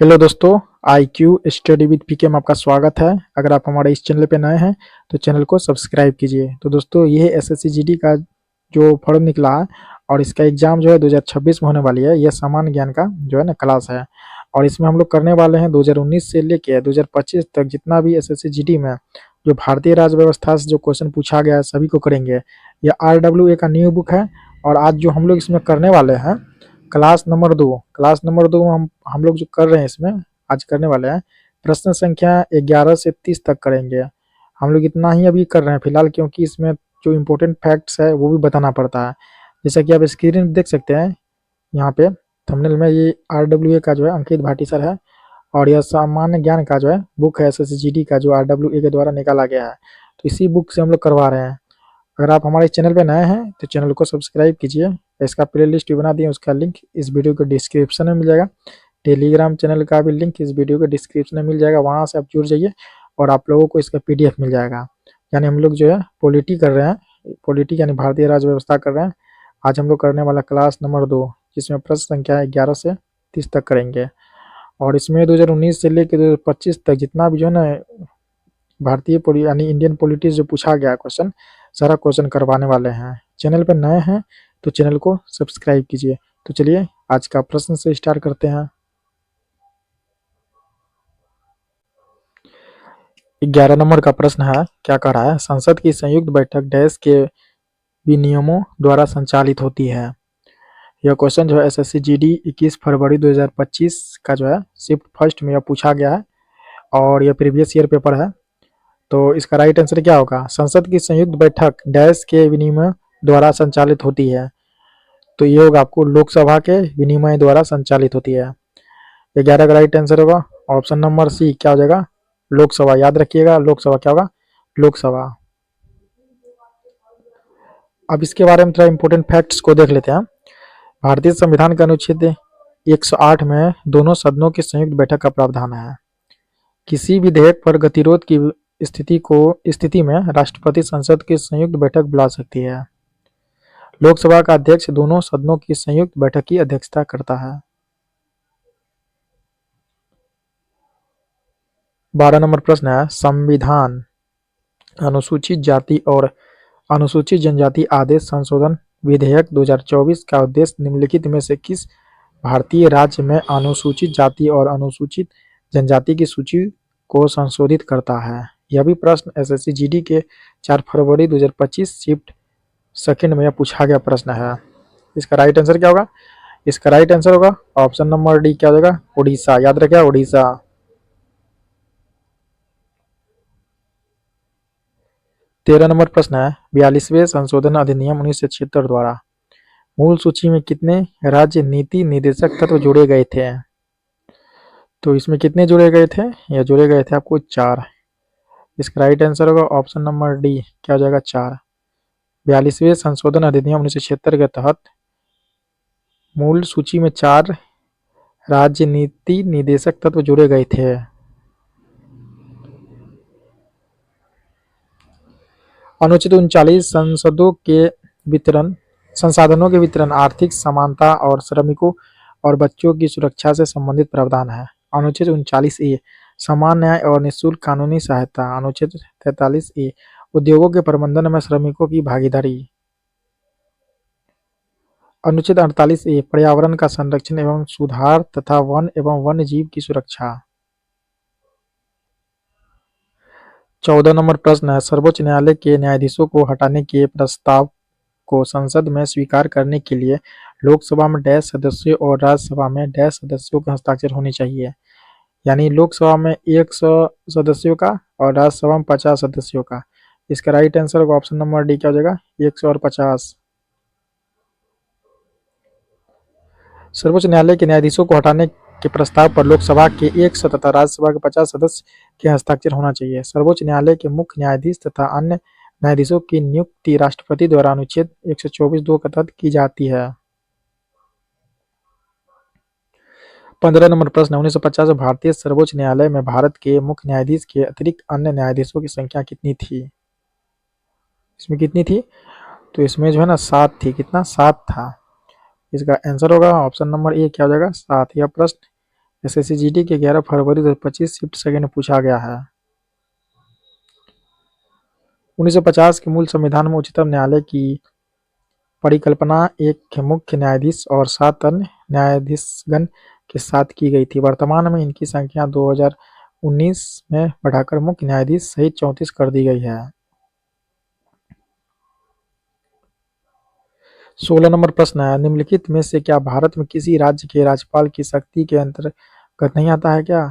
Hello दोस्तों, I Q study with पीके में आपका स्वागत है। अगर आप हमारे इस चैनल पे नए हैं तो चैनल को सब्सक्राइब कीजिए। तो दोस्तों, ये एसएससी जीडी का जो फॉर्म निकला है और इसका एग्जाम जो है 2026 में होने वाली है। यह सामान्य ज्ञान का जो है ना क्लास है और इसमें हम लोग करने वाले हैं 2019 से लेके 2025 तक जितना भी एसएससी जीडी में जो भारतीय राज्य व्यवस्था से जो क्वेश्चन पूछा गया है सभी को करेंगे। यह RWA का न्यू बुक है और आज जो हम लोग इसमें करने वाले हैं क्लास नंबर 2 में हम लोग जो कर रहे हैं इसमें आज करने वाले हैं प्रश्न संख्या 11 से 30 तक करेंगे। हम लोग इतना ही अभी कर रहे हैं फिलहाल, क्योंकि इसमें जो इम्पोर्टेंट फैक्ट्स है वो भी बताना पड़ता है। जैसा कि आप स्क्रीन देख सकते हैं यहाँ पे थंबनेल में, ये RWA का जो है अंकित भाटी सर है और यह सामान्य ज्ञान का जो है बुक है एसएससी जीडी का, जो RWA के द्वारा निकाला गया है। तो इसी बुक से हम लोग करवा रहे हैं। अगर आप हमारे चैनल पे नए हैं तो चैनल को सब्सक्राइब कीजिए। इसका प्लेलिस्ट भी बना दिए, उसका लिंक इस वीडियो के डिस्क्रिप्शन में मिल जाएगा। टेलीग्राम चैनल का भी लिंक इस वीडियो के डिस्क्रिप्शन में मिल जाएगा, वहाँ से आप जुड़ जाइए और आप लोगों को इसका PDF मिल जाएगा। यानी हम लोग जो है पॉलिटी कर रहे हैं, पॉलिटी यानी भारतीय राज्य व्यवस्था कर रहे हैं। आज हम लोग करने वाला क्लास नंबर 2, जिसमें प्रश्न संख्या 11 से 30 तक करेंगे और इसमें 2019 से लेकर 2025 तक जितना भी जो है ना भारतीय यानी इंडियन पॉलिटिक्स जो पूछा गया क्वेश्चन, सारा क्वेश्चन करवाने वाले हैं। चैनल पर नए हैं तो चैनल को सब्सक्राइब कीजिए। तो चलिए आज का प्रश्न से स्टार्ट करते हैं। 11 नंबर का प्रश्न है, क्या कह रहा है? संसद की संयुक्त बैठक डैश के विनियमों द्वारा संचालित होती है। यह क्वेश्चन जो है एसएससी जीडी 21 फरवरी 2025 का जो है शिफ्ट फर्स्ट में यह पूछा गया है और यह प्रीवियस ईयर पेपर है। तो इसका राइट आंसर क्या होगा? संसद की संयुक्त बैठक डैश के विनिमय द्वारा संचालित होती है। तो ये होगा आपको लोकसभा के विनिमय द्वारा संचालित होती है। 11 का राइट आंसर होगा ऑप्शन नंबर सी, क्या हो जाएगा? लोकसभा। याद रखिएगा, लोकसभा क्या होगा? लोकसभा। अब इसके बारे में थोड़ा इंपॉर्टेंट फैक्ट्स को देख लेते हैं। भारतीय संविधान का अनुच्छेद 108 में दोनों सदनों की संयुक्त बैठक का प्रावधान है। किसी विधेयक पर गतिरोध की स्थिति में राष्ट्रपति संसद की संयुक्त बैठक बुला सकती है। लोकसभा का अध्यक्ष दोनों सदनों की संयुक्त बैठक की अध्यक्षता करता है। 12 नंबर प्रश्न है, संविधान अनुसूचित जाति और अनुसूचित जनजाति आदेश संशोधन विधेयक 2024 का उद्देश्य निम्नलिखित में से किस भारतीय राज्य में अनुसूचित जाति और अनुसूचित जनजाति की सूची को संशोधित करता है? यह भी प्रश्न एसएससी जीडी के 4 फरवरी 2025 शिफ्ट सेकंड में पूछा गया प्रश्न है। इसका राइट आंसर क्या होगा? इसका राइट आंसर होगा ऑप्शन नंबर डी, क्या हो जाएगा? उड़ीसा। याद रखिए, उड़ीसा। 13 नंबर प्रश्न है, 42वें संशोधन अधिनियम 1976 द्वारा मूल सूची में कितने राज्य नीति निर्देशक तत्व जोड़े गए थे? तो इसमें कितने जोड़े गए थे? ये जोड़े गए थे आपको 4। इसका राइट आंसर होगा ऑप्शन नंबर डी, क्या हो जाएगा? 4। 42वें संशोधन अधिनियम 1976 के तहत मूल सूची में 4 राज्य नीति निर्देशक तत्व जोड़े गए थे। अनुच्छेद 39 संसाधनों के वितरण, आर्थिक समानता और श्रमिकों और बच्चों की सुरक्षा से संबंधित प्रावधान है। अनुच्छेद 39A समान न्याय और निःशुल्क कानूनी सहायता। अनुच्छेद 43A उद्योगों के प्रबंधन में श्रमिकों की भागीदारी। अनुच्छेद 48A पर्यावरण का संरक्षण एवं सुधार तथा वन एवं वन्य जीव की सुरक्षा। 14 नंबर प्रश्न है, सर्वोच्च न्यायालय के न्यायाधीशों को हटाने के प्रस्ताव को संसद में स्वीकार करने के लिए लोकसभा में डैश सदस्यों और राज्यसभा में डैश सदस्यों के हस्ताक्षर होने चाहिए। यानी लोकसभा में 100 सदस्यों का और राज्यसभा में 50 सदस्यों का। इसका राइट आंसर होगा ऑप्शन नंबर डी, क्या हो जाएगा? 100 और 50। सर्वोच्च न्यायालय के न्यायाधीशों को हटाने के प्रस्ताव पर लोकसभा के 100 तथा राज्यसभा के 50 सदस्य के हस्ताक्षर होना चाहिए। सर्वोच्च न्यायालय के मुख्य न्यायाधीश तथा अन्य न्यायाधीशों की नियुक्ति राष्ट्रपति द्वारा अनुच्छेद 124(2) के तहत की जाती है। 15 नंबर प्रश्न, 1950 भारतीय सर्वोच्च न्यायालय में भारत के मुख्य न्यायाधीश के अतिरिक्त अन्य न्यायाधीशों की संख्या कितनी थी? इसमें कितनी थी? तो इसमें जो है ना 7 थी। कितना? 7 था। इसका आंसर होगा ऑप्शन नंबर ए, क्या हो जाएगा? 7। यह प्रश्न एसएससी के 11 फरवरी 2025 शिफ्ट सेकंड में पूछा गया है। 1950 के मूल संविधान में उच्चतम न्यायालय की परिकल्पना एक मुख्य न्यायाधीश और 7 अन्य न्यायाधीशगण के साथ की गई थी। वर्तमान में इनकी संख्या 2019 में बढ़ाकर मुख्य न्यायाधीश सहित 34 कर दी गई है। 16 नंबर प्रश्न है, निम्नलिखित में से क्या भारत में किसी राज्य के राज्यपाल की शक्ति के अंतर्गत नहीं आता है क्या?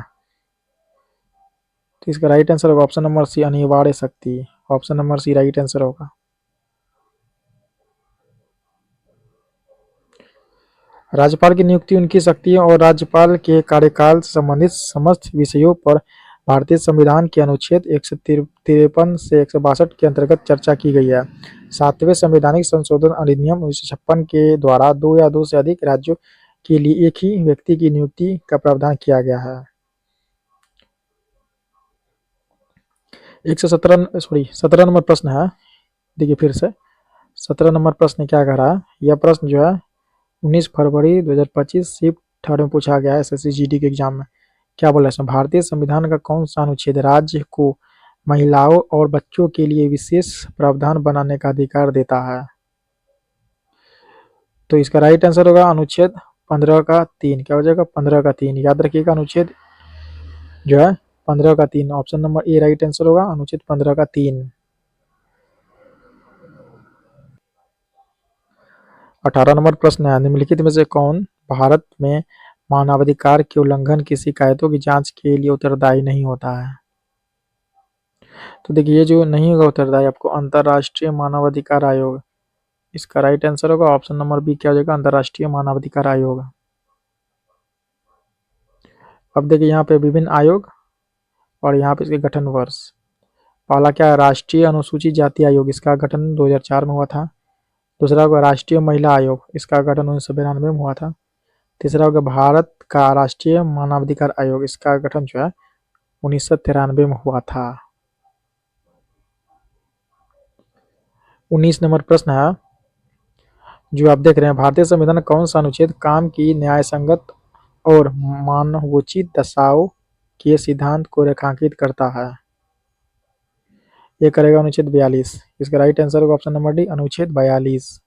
तो इसका राइट आंसर होगा ऑप्शन नंबर सी, अनिवार्य शक्ति। Option number C right answer होगा। राज्यपाल की नियुक्ति, उनकी शक्तियों और राज्यपाल के कार्यकाल से संबंधित समस्त विषयों पर भारतीय संविधान के अनुच्छेद 153 से 162 के अंतर्गत चर्चा की गई है। 7वें संवैधानिक संशोधन अधिनियम 1956 के द्वारा 2 या 2 से अधिक राज्यों के लिए एक ही व्यक्ति की नियुक्ति का प्रावधान किया गया है। 17 नंबर प्रश्न है, देखिए फिर से 17 नंबर प्रश्न क्या कह रहा है। यह प्रश्न जो है 19 फरवरी 2025 शिफ्ट थर्ड में पूछा गया है एसएससी के एग्जाम में। क्या बोला इसमें, भारतीय संविधान का कौन सा अनुच्छेद राज्य को महिलाओं और बच्चों के लिए विशेष प्रावधान बनाने का अधिकार देता है? तो इसका राइट आंसर होगा अनुच्छेद 15 का 3। क्या हो जाएगा? 15 का 3। याद रखिएगा अनुच्छेद जो है 15 का 3। Option number A right answer होगा, अनुच्छेद 15 का 3। 18 नंबर प्रश्न है, निम्नलिखित में से कौन भारत में मानवाधिकार के उल्लंघन की शिकायतों की जांच के लिए उत्तरदायी नहीं होता है? तो देखिए ये जो नहीं होगा उत्तरदायी आपको अंतर्राष्ट्रीय मानवाधिकार आयोग, इसका राइट आंसर होगा ऑप्शन नंबर बी। क्या हो जाएगा? अंतर्राष्ट्रीय मानवाधिकार आयोग। अब देखिए यहाँ पे विभिन्न आयोग और यहाँ पे इसके गठन वर्ष। पहला क्या है? राष्ट्रीय अनुसूचित जाति आयोग, इसका गठन 2004 में हुआ था। दूसरा होगा राष्ट्रीय महिला आयोग, इसका गठन 1992 में हुआ था। तीसरा होगा भारत का राष्ट्रीय मानवाधिकार आयोग, इसका गठन जो है 1993 में हुआ था। 19 नंबर प्रश्न है जो आप देख रहे हैं, भारतीय संविधान कौन सा अनुच्छेद काम की न्याय संगत और मानवोचित दशाओं के सिद्धांत को रेखांकित करता है? ये करेगा अनुच्छेद 42। इसका राइट आंसर होगा ऑप्शन नंबर डी, अनुच्छेद 42।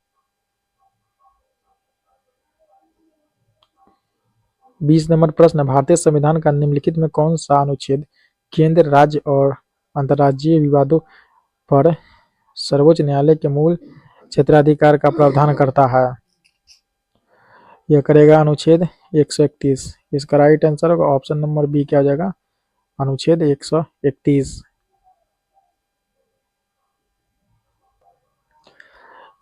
20 नंबर प्रश्न, भारतीय संविधान का निम्नलिखित में कौन सा अनुच्छेद केंद्र, राज्य और अंतर्राज्यीय विवादों पर सर्वोच्च न्यायालय के मूल क्षेत्राधिकार का प्रावधान करता है? यह करेगा अनुच्छेद 131। इसका राइट आंसर होगा ऑप्शन नंबर बी। क्या हो जाएगा? अनुच्छेद 131।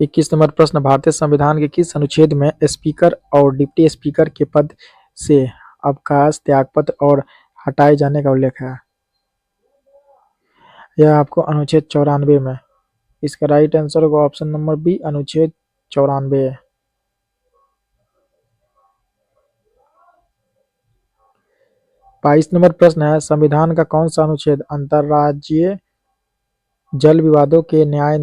21 नंबर प्रश्न, भारतीय संविधान के किस अनुच्छेद में स्पीकर और डिप्टी स्पीकर के पद से अवकाश, त्यागपत्र और हटाए जाने का उल्लेख है? यह आपको अनुच्छेद 94 में। इसका राइट आंसर होगा ऑप्शन नंबर बी, अनुच्छेद 94। 22 नंबर प्रश्न है, संविधान का कौन सा अनुच्छेद अंतर्राज्यीय जल विवादों के न्याय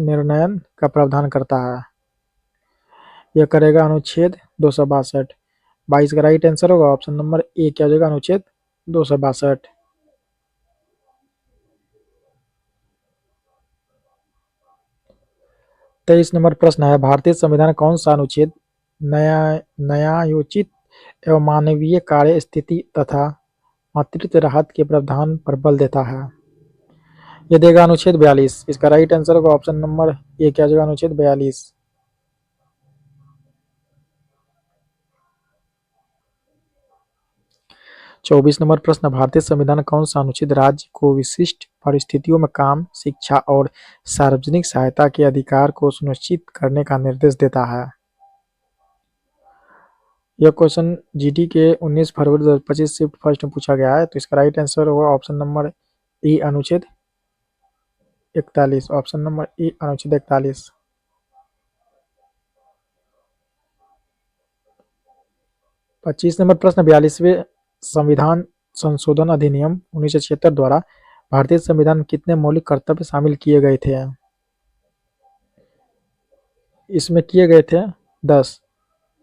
निर्णयन का प्रावधान करता है? यह करेगा अनुच्छेद 262। 22 का राइट आंसर होगा ऑप्शन नंबर ए। क्या हो जाएगा? अनुच्छेद 262। 23 नंबर प्रश्न है, भारतीय संविधान कौन सा अनुच्छेद न्यायोचित एवं मानवीय कार्य स्थिति तथा मातृत्व राहत के प्रावधान पर बल देता है? यह देगा अनुच्छेद 42। इसका राइट आंसर होगा ऑप्शन नंबर ए। क्या हो जाएगा? अनुच्छेद 42। 24 नंबर प्रश्न, भारतीय संविधान कौन सा अनुच्छेद राज्य को विशिष्ट परिस्थितियों में काम, शिक्षा और सार्वजनिक सहायता के अधिकार को सुनिश्चित करने का निर्देश देता है? यह क्वेश्चन जीडी के 19 फरवरी 2025 शिफ्ट फर्स्ट में पूछा गया है। तो इसका राइट आंसर होगा ऑप्शन नंबर ई, अनुच्छेद 41। ऑप्शन नंबर ई, अनुच्छेद 41। 25 नंबर प्रश्न, 42वें संविधान संशोधन अधिनियम 1976 द्वारा भारतीय संविधान में कितने मौलिक कर्तव्य शामिल किए गए थे? इसमें किए गए थे 10।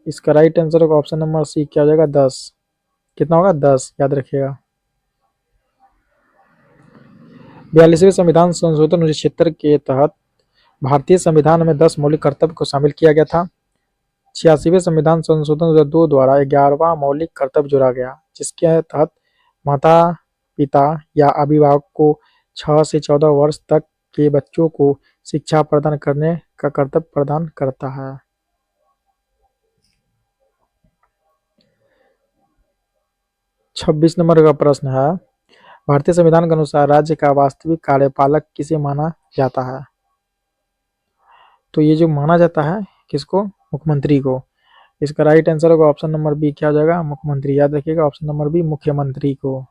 इसका राइट आंसर होगा ऑप्शन नंबर सी, क्या हो जाएगा 10। कितना होगा 10, याद रखिएगा। 42वें संविधान संशोधन 1976 के तहत भारतीय संविधान में 10 मौलिक कर्तव्य को शामिल किया गया था। 86वें संविधान संशोधन 2002 द्वारा 11वां मौलिक कर्तव्य जोड़ा गया, जिसके तहत माता पिता या अभिभावक को 6 से 14 वर्ष तक के बच्चों को शिक्षा प्रदान करने का कर्तव्य प्रदान करता है। 26 नंबर का प्रश्न है, भारतीय संविधान के अनुसार राज्य का वास्तविक कार्यपालक किसे माना जाता है? तो ये जो माना जाता है किसको? मुख्यमंत्री को। इसका राइट आंसर होगा ऑप्शन नंबर बी, क्या हो जाएगा? मुख्यमंत्री। याद रखिएगा ऑप्शन नंबर बी, मुख्यमंत्री को।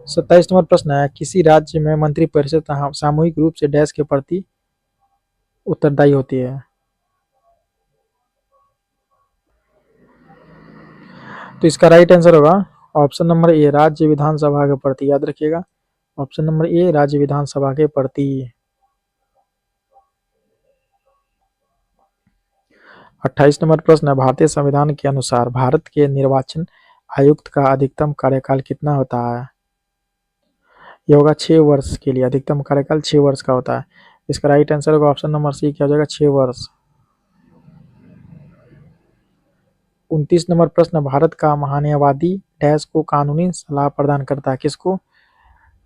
27 नंबर प्रश्न है, किसी राज्य में मंत्रिपरिषद सामूहिक रूप से डैश के प्रति उत्तरदायी होती है? तो इसका राइट आंसर होगा ऑप्शन नंबर ए, राज्य विधानसभा के प्रति। याद रखिएगा ऑप्शन नंबर ए, राज्य विधानसभा के प्रति। 28 नंबर प्रश्न है, भारतीय संविधान के अनुसार भारत के निर्वाचन आयुक्त का अधिकतम कार्यकाल कितना होता है? ये होगा 6 वर्ष के लिए, अधिकतम कार्यकाल 6 वर्ष का होता है। इसका राइट आंसर होगा ऑप्शन नंबर सी, क्या हो जाएगा? 6 वर्ष। 29 नंबर प्रश्न, भारत का महान्यायवादी डैश को कानूनी सलाह प्रदान करता है? किसको?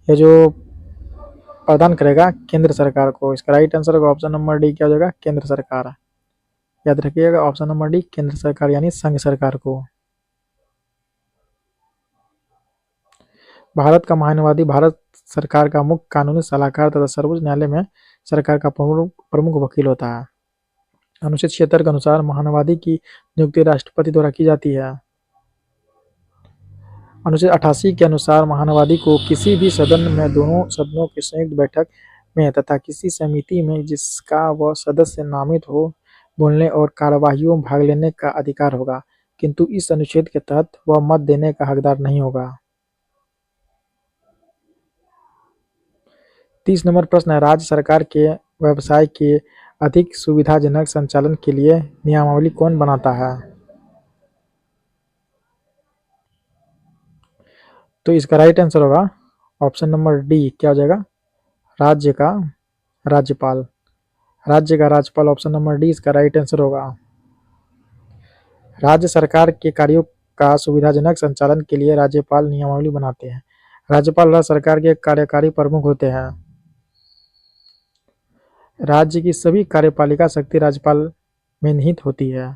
ये जो प्रदान करेगा केंद्र सरकार को। इसका राइट आंसर होगा ऑप्शन नंबर डी, क्या हो जाएगा? केंद्र सरकार। याद रखिएगा ऑप्शन नंबर डी, केंद्र सरकार यानी संघ सरकार को। भारत का महान्यायवादी भारत सरकार का मुख्य कानूनी सलाहकार तथा सर्वोच्च न्यायालय में सरकार का प्रमुख वकील होता है। अनुच्छेद 76 के अनुसार महान्यायवादी की नियुक्ति राष्ट्रपति द्वारा की जाती है। अनुच्छेद 88 के अनुसार महान्यायवादी को किसी भी सदन में दोनों सदनों की संयुक्त बैठक में तथा किसी समिति में जिसका वह सदस्य नामित हो बोलने और कार्यवाहियों में भाग लेने का अधिकार होगा, किंतु इस अनुच्छेद के तहत वह मत देने का हकदार नहीं होगा। 30 नंबर प्रश्न है, राज्य सरकार के व्यवसाय के अधिक सुविधाजनक संचालन के लिए नियमावली कौन बनाता है? तो इसका राइट आंसर होगा ऑप्शन नंबर डी, क्या हो जाएगा? राज्य का राज्यपाल। राज्य का राज्यपाल, ऑप्शन नंबर डी इसका राइट आंसर होगा। राज्य सरकार के कार्यों का सुविधाजनक संचालन के लिए राज्यपाल नियमावली बनाते हैं। राज्यपाल राज्य सरकार के कार्यकारी प्रमुख होते हैं। राज्य की सभी कार्यपालिका शक्ति राज्यपाल में निहित होती है।